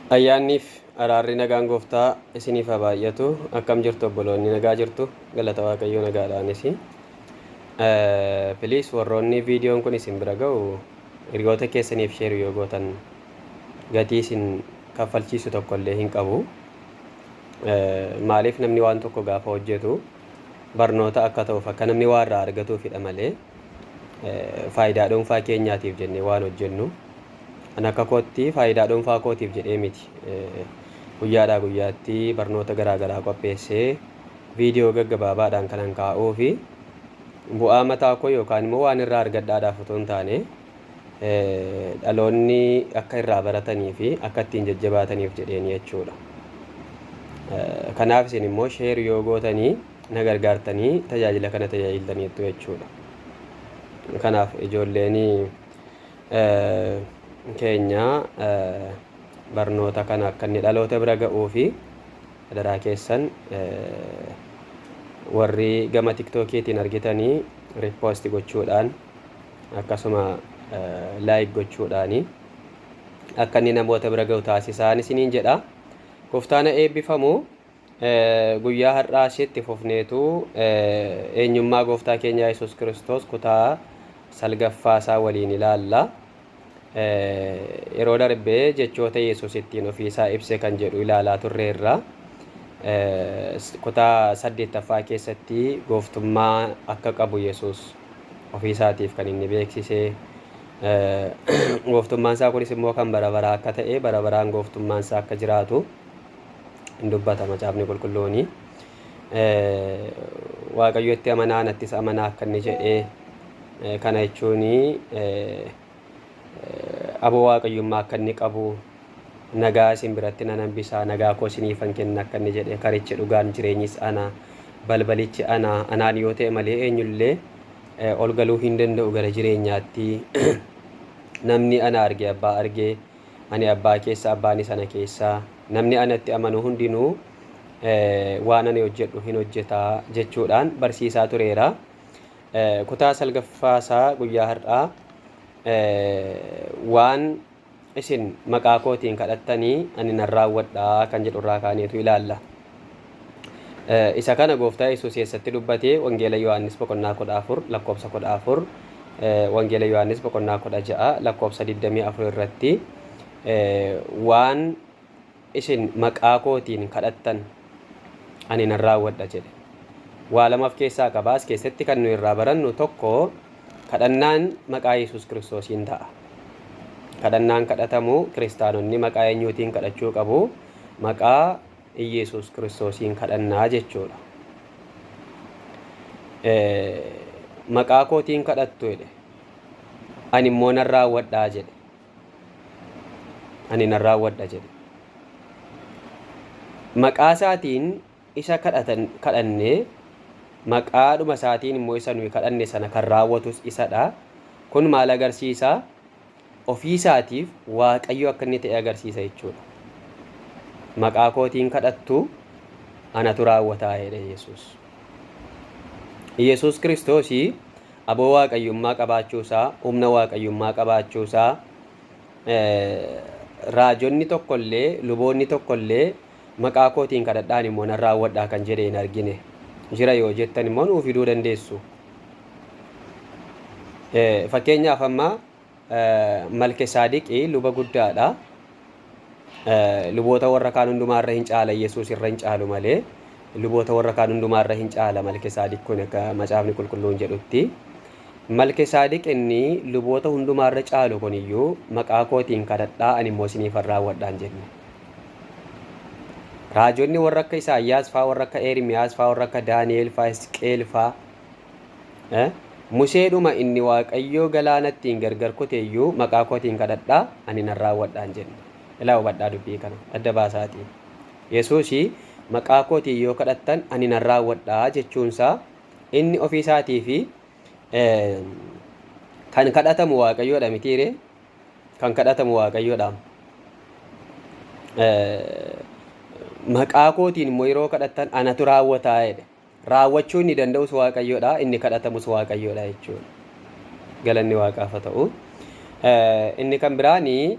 Ayyaanniif araarri nagaan gooftaa isiniif haa baay'atu. Akkam jirtu obboloonni, nagaa jirtu? Galata Waaqayyoo nagaadhaanis. Piliis warroonni viidiyoon kun isin bira ga'u hiriyoota keessaniif sheeru yoo gootan gatii isin kaffalchiisu tokko illee hin qabu. Maaliif namni waan tokko gaafa hojjetu barnoota akka ta'uuf akka namni waa irraa argatuufidha malee faayidaa dhuunfaa keenyaatiif jennee waan hojjennu. An akka kootti faayidaa dhuunfaa kootiif jedhee miti. Guyyaadhaa guyyaatti barnoota garaa qopheessee viidiyoo gaggabaabaadhaan kanan kaa'uu fi bu'aa mataa koo yookaan immoo waan irraa argadhaadhaaf otoo hin taane dhaloonni akka irraa baratanii fi akka ittiin jajjabaataniif jedheeni jechuudha. Kanaaf isin immoo sheer yoo gootanii na gargaartanii tajaajila kana tajaajiltaniittu jechuudha. Kanaaf ijoolleen keenya barnoota kana akka inni dhaloota bira ga'uu fi adaraa keessan warri gama tiktookiitiin argitanii riipoosti gochuudhaan akkasuma laayik gochuudhaani akka inni namoota bira ga'u taasisaan isiniin jedha. Gooftaan eebbifamu. Guyyaa har'aa asitti fufneetu eenyummaa gooftaa keenya Yesuus Kiristoos kutaa salgaffaasaa waliin ilaalla. Yeroo darbee jechoota Yesuus ittiin ofiisaa ibse kan jedhu ilaalaa turreerra. Kutaa 8ffaa keessatti gooftummaa akka qabu Yesuus ofiisaatiif kan inni beeksise. Gooftummaan isaa kunis immoo kan bara baraa akka ta'e, bara baraan gooftummaan isaa akka jiraatu hin dubbata macaafni qulqulluuni. Waaqayyo itti amanaa nattis amanaa akka inni jedhee kana jechuuni aboo waaqayyummaa akka inni qabu nagaa isin biratti nan hambisaa, nagaa koo isiniifan kenna akka inni jedhe, karichi dhugaan jireenyis ana, balbalichi ana, anaan yoo ta'e malee eenyullee ol galuu hin danda'u gara jireenyaatti. Namni ana arge abbaa arge, ani abbaa keessa abbaanis ana keessaa, namni anatti amanu hundinuu waan ani hojjedhu hin hojjetaa jechuudhaan barsiisaa tureera. Kutaa salgaffaasaa guyyaa har'aa waan isin maqaa kootiin kadhattanii ani nan raawwadhaa kan jedhu irraa kaaneetu ilaalla. Isa kana gooftaa Yesuus keessatti dubbatee wangeela Yohaannis boqonnaa 14 lakkoofsa 14, wangeela Yohaannis boqonnaa 16 lakkoofsa 24 irratti waan isin maqaa kootiin kadhattan ani nan raawwadha jedhe. Waa lamaaf keessaa qabaas keessatti kan nu irraa barannu tokko kadhannaan maqaa Yesuus Kiristoosiin ta'a. Kadhannaan kadhatamu kiristaanonni maqaa eenyuutiin kadhachuu qabu? Maqaa Yesuus Kiristoosiin kadhannaa jechuudha. Maqaa kootiin kadhattu jedhe. Ani immoo nan raawwadhaa jedhe. Ani nan raawwadha jedhe. Maqaa isaatiin isa kadhannee maqaadhuma isaatiin immoo isa nuyi kadhanne sana kan raawwatus isadha. Kun maal agarsiisa? Ofii isaatiif Waaqayyo akka inni ta'e agarsiisa jechuudha. Maqaa kootiin kadhattu anatu raawwataa jedhe Yesuus. Yesuus Kiristoosii aboo waaqayyummaa qabaachuusaa, humna waaqayyummaa qabaachuusaa raajonni tokkollee, luboonni tokkollee maqaa kootiin kadhadhaan immoo nan raawwadhaa kan jedhe hin argine. Jira yoo jettan immoo nuuf fiduu dandeessu. Fakkeenyaaf amma Malkisaadiqii luba guddaadha. Luboota warra kaan hundumaarra hin caala, Yesuus irra hin caalu malee luboota warra kaan hundumaarra hin caala Malkisaadiq kun akka macaafni qulqulluun jedhutti. Malkisaadiq inni luboota hundumaarra caalu kuniyyuu maqaa kootiin kadhadhaa ani immoo isiniifan raawwadhaan jenne. Raajonni warra akka Isaayyaas faa, warra akka Ermiyaas faa, warra akka Daani'eel faa, Hisqeel faa Museedhuma inni Waaqayyoo galaanattiin gargar kuteeyyuu maqaa kootiin kadhadhaa ani nan raawwadhaan jenne. Ilaa hubadhaa dubbii kana adda baasaatiin. Yesuusii maqaa kootiin yoo kadhattan ani nan raawwadhaa jechuunsaa inni ofii isaatii fi kan kadhatamu Waaqayyoodha mitiire? Kan kadhatamu Waaqayyoodha. Maqaa kootiin immoo yeroo kadhattan anatu raawwataa jedhe. Raawwachuu inni danda'us Waaqayyoodha, inni kadhatamus Waaqayyoodha jechuudha. Galanni Waaqaaf haa ta'u. Inni kan biraanii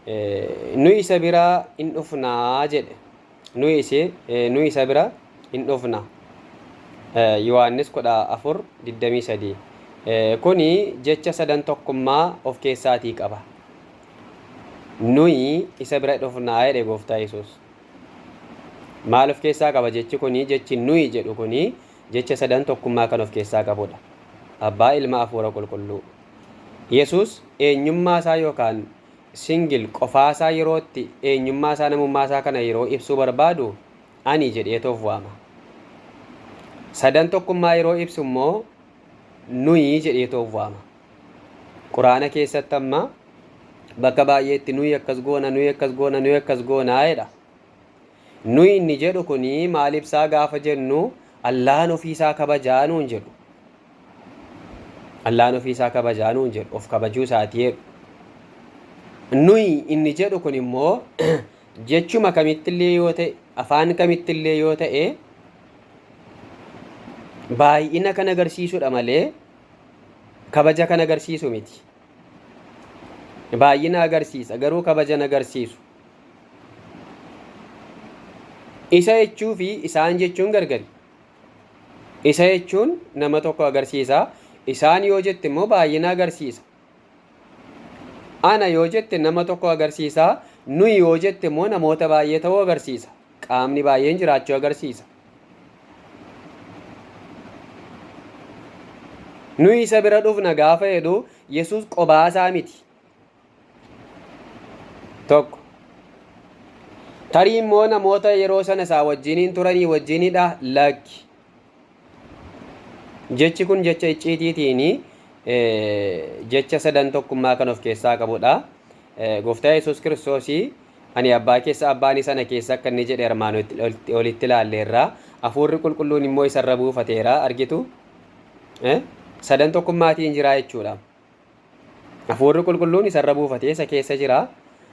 nu isa biraa in dhufnaa jedhe. Nu isa bira in dhufna. Yohaannis 14:23. Kuni jecha sadan tokkummaa of keessaatii qaba. Nuyi isa bira dhufnaa jedhe gooftaa Yesuus. Maal of keessaa qaba jechi kuni? Jechi nuyi jedhu kuni jecha sadan tokkummaa kan of keessaa qabudha. Abbaa, Ilma, Hafuura Qulqulluu. Yesuus eenyummaa isaa yookaan singil qofaa isaa yerootti eenyummaa isaa namummaa isaa kana yeroo ibsuu barbaadu ani jedheetoof waama. Sadan tokkummaa yeroo ibsu immoo nuyi jedheetoof waama. Quraana keessatti amma bakka baay'eetti nuyi akkas goona, nuyi akkas goona, nuyi akkas goonaa jedha. Nuyi inni jedhu kuni maal ibsaa gaafa jennu Allahan ofiisaa kabajaa nuun jedhu. Allahan ofiisaa kabajaa nuun jedhu, of kabajuu isaatii jedhu. Nuyi inni jedhu kun immoo jechuma kamittillee yoo ta'e, afaan kamittillee yoo ta'e baay'ina kan agarsiisudha malee kabaja kan agarsiisu miti. Baay'ina agarsiisa garuu kabajan agarsiisu. Isa jechuu fi isaan jechuun gargari. Isa jechuun nama tokko agarsiisa. Isaan yoo jette immoo baay'ina agarsiisa. Ana yoo jette nama tokko agarsiisa. Nuyi yoo jette immoo namoota baay'ee ta'uu agarsiisa. Qaamni baay'een jiraachuu agarsiisa. Nuyi isa bira dhufna gaafa jedhu Yesuus qobaasaa miti. Tokko. Tarii immoo namoota yeroo sana isaa wajjiniin turanii wajjinidha lakki. Jechi kun jecha icciitiitiin jecha sadan tokkummaa kan of keessaa qabudha. Gooftaa Yesuus Kiristoos ani abbaa keessa abbaanii sana keessa akka inni jedhe armaan olitti ilaalleerra. Hafuurri qulqulluun immoo isarra buufateera argitu. Sadan tokkummaatiin jira jechuudha. Hafuurri qulqulluun isarra buufatee isa keessa jira.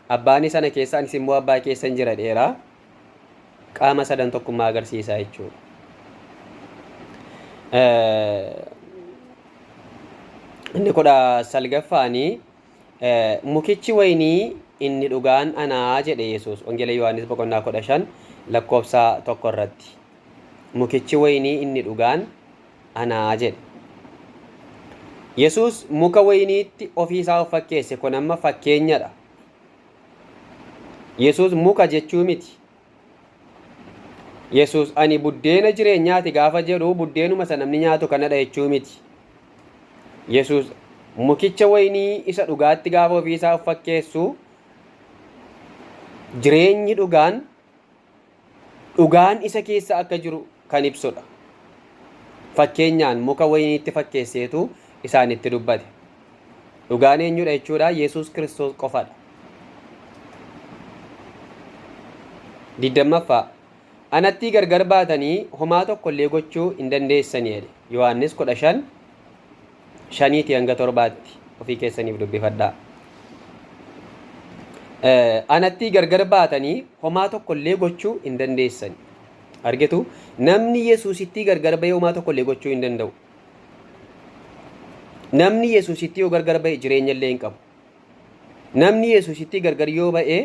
Abbaanii sana keessa anis immoo abbaa keessa jira dheera. Qaama sadan tokkummaa agarsiisa jechuudha. Inni 19ffaanii mukichi waynii inni dhugaan anaa jedhe Yesuus. Wangeela Yohaannis 15 lakkoofsa 1 irratti. Mukichi waynii inni dhugaan anaa jedhe. Yesuus muka wayniitti ofiisaa of fakkeesse. Kun amma fakkeenyadha. Yesuus muka jechuu miti. Yesuus ani buddeena jireenyaati gaafa jedhu buddeenuma sana namni nyaatu kanadha jechuu miti. Yesuus mukicha waynii isa dhugaatti gaafa ofiisaa of fakkeessu jireenyi dhugaan isa keessa akka jiru kan ibsudha. Fakkeenyaan muka wayniitti fakkeesseetu isaanitti dubbate. Dhugaan eenyudha jechuudha? Yesuus Kiristoos qofadha. 20ffaa anatti gargar baatanii homaa tokko illee gochuu hin dandeessanii jedhe. Yohaannis 15:5 hanga 7tti ofii keessaniif dubbifadhaa. Anatti gargar baatanii homaa tokko illee gochuu hin dandeessani. Argitu namni Yesuusitti gargar ba'ee homaa tokko illee gochuu hin danda'u. Namni Yesuusitti yoo gargar ba'e jireenya illee hin qabu. Namni Yesuusitti gargar yoo ba'e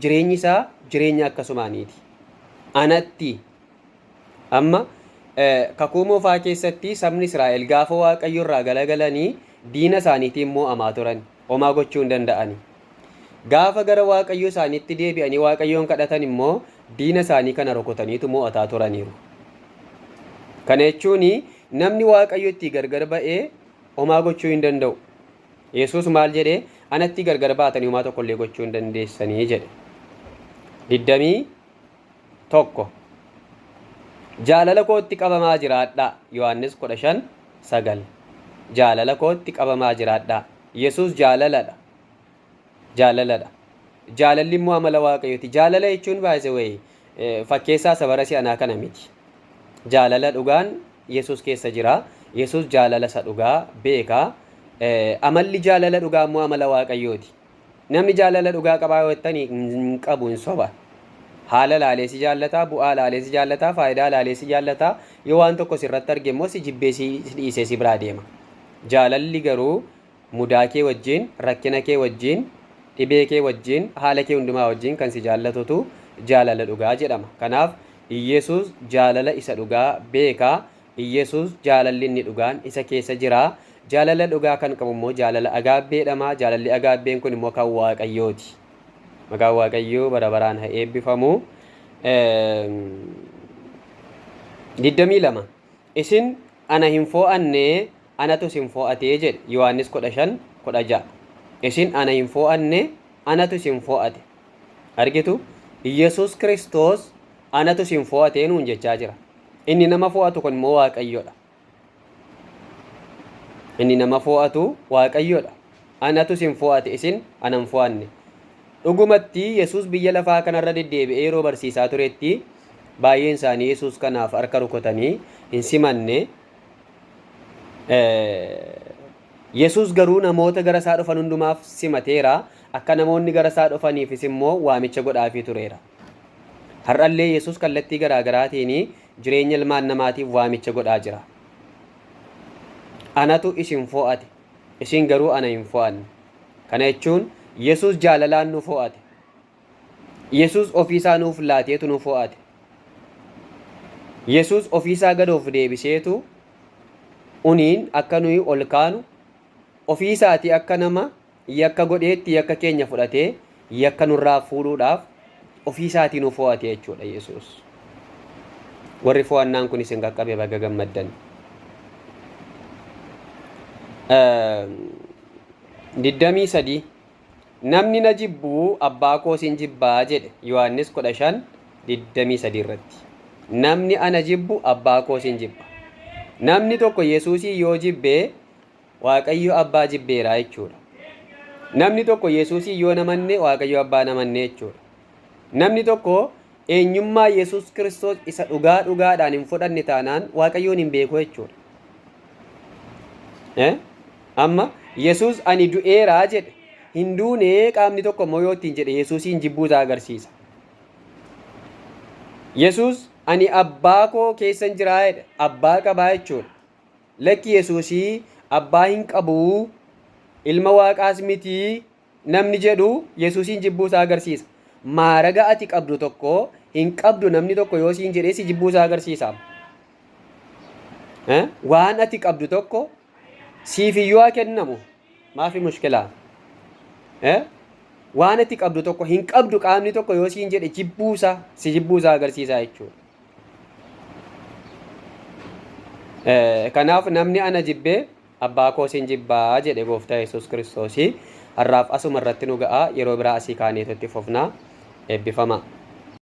jireenyi isaa jireenya akkasumaaniiti. Anatti amma kakuu moofaa keessatti sabni Israa'el gaafa Waaqayyo irraa galagalanii diina isaaniitiin mo'amaa turan. Homaa gochuu hin danda'ani. Gaafa gara Waaqayyo isaaniitti deebi'anii Waaqayyoon kadhatan immoo diina isaanii kana rukutaniitu mo'ataa turaniiru. Kana jechuun namni Waaqayyotti gargar ba'ee homaa gochuu hin danda'u. Yesuus maal jedhee? Anatti gargar baatanii homaa tokko illee gochuu hin dandeessanii jedhe. 21 jaalala kootti qabamaa jiraadhaa. Yohaannis 15:9 jaalala kootti qabamaa jiraadhaa. Yesuus jaalaladha. Jaalalli immoo amala Waaqayyooti. Jaalala jechuun baay'ee wayii fakkeessaa sabara si'anaa kana miti. Jaalala dhugaan Yesuus keessa jira. Yesuus jaalala isa dhugaa beeka. Amalli jaalala dhugaa immoo amala Waaqayyooti. Namni jaalala dhugaa qabaa yoo jettanii hin qabu, hin soba. Haala laaleessi jaallataa, bu'aa laaleessi jaallataa, faayidaa laaleessi jaallataa. Yoo waan tokko sirratti arge immoo si jibbee si dhiisee si biraa deema. Jaalalli garuu mudaa kee wajjin, rakkina kee wajjin dhibee kee wajjin haala kee hundumaa wajjin kan si jaallatutu jaalala dhugaa jedhama. Kanaaf Iyyesuus jaalala isa dhugaa beekaa. Iyyesuus jaalalli inni dhugaan isa keessa jira. Jaalala dhugaa kan qabu immoo jaalala agaabbeedhama. Jaalalli agaabbeen kun immoo kan Waaqayyooti. Maqaan Waaqayyoo bara baraan haa eebbifamu. 22 isin ana hin fo'anne anatu isin fo'atee jedhe Yohaannis 15:16. Isin ana hin fo'anne anatu isin fo'ate. Argitu Iyyesuus Kiristoos anatu isin fo'atee nuun jechaa jira. Inni nama fo'atu kun immoo Waaqayyoodha. Inni nama fo'atu Waaqayyoodha. Anatu isin fo'ate isin ana hin fo'anne. Dhugumatti Yesuus biyya lafaa kanarra deddeebi'ee yeroo barsiisaa turetti baay'een isaanii Yesuus kanaaf harka rukutanii hin simanne. Yesuus garuu namoota gara isaa dhufan hundumaaf simateera. Akka namoonni gara isaa dhufaniifis immoo waamicha godhaafii tureera. Har'allee Yesuus kallattii garaagaraatiin jireenya ilmaan namaatiif waamicha godhaa jira. Anatu isin fo'ate, isin garuu ana hin fo'anne. Kana jechuun Yesuus jaalalaan nu fo'ate. Yesuus ofiisaa nuuf laateetu nu fo'ate. Yesuus ofiisaa gad of deebiseetu uniin akka nuyi ol kaanu ofiisaatii akka nama yakka godheetti yakka keenya fudhatee yakka nurraa fuudhuudhaaf ofiisaatii nu fo'ate jechuudha Yesuus. Warri fo'annaan kun isin qaqqabe baga gammaddan. 23 namni na jibbu abbaa koo sin jibbaa jedhe Yohaannis 15:23 irratti. Namni ana jibbu abbaa koo sin jibba. Namni tokko Yesuusii yoo jibbee Waaqayyo abbaa jibbeera jechuudha. Namni tokko Yesuusii yoo namanne Waaqayyo abbaa namanne jechuudha. Namni tokko eenyummaa Yesuus Kiristoos isa dhugaadhaan hin fudhanne taanaan Waaqayyoon hin beeku jechuudha. Amma Yesuus ani du'eeraa jedhe hin duune qaamni tokko immoo yoo ittiin jedhe Yesuusiin jibbuusaa agarsiisa. Yesuus ani abbaa koo keessan jiraa jedhe abbaa qabaa jechuudha. Lakki Yesuusii abbaa hin qabu ilma waaqaas miti namni jedhu Yesuusiin jibbuusaa agarsiisa. Maaraga ati qabdu tokko hin qabdu namni tokko yoo siin jedhee si jibbuusaa agarsiisa. Waan ati qabdu tokko siif iyyuu haa kennamu maafi mushkilaa. Waan ati qabdu tokko hin qabdu qaamni tokko yoo siin jedhe jibbuusaa si jibbuusaa agarsiisa jechuudha. Kanaaf namni ana jibbee abbaa koo sin jibbaa jedhe gooftaa Yesuus Kiristoos. Har'aaf asuma irratti nu ga'a. Yeroo biraa asii kaaneetti fufnaa. Eebbifama.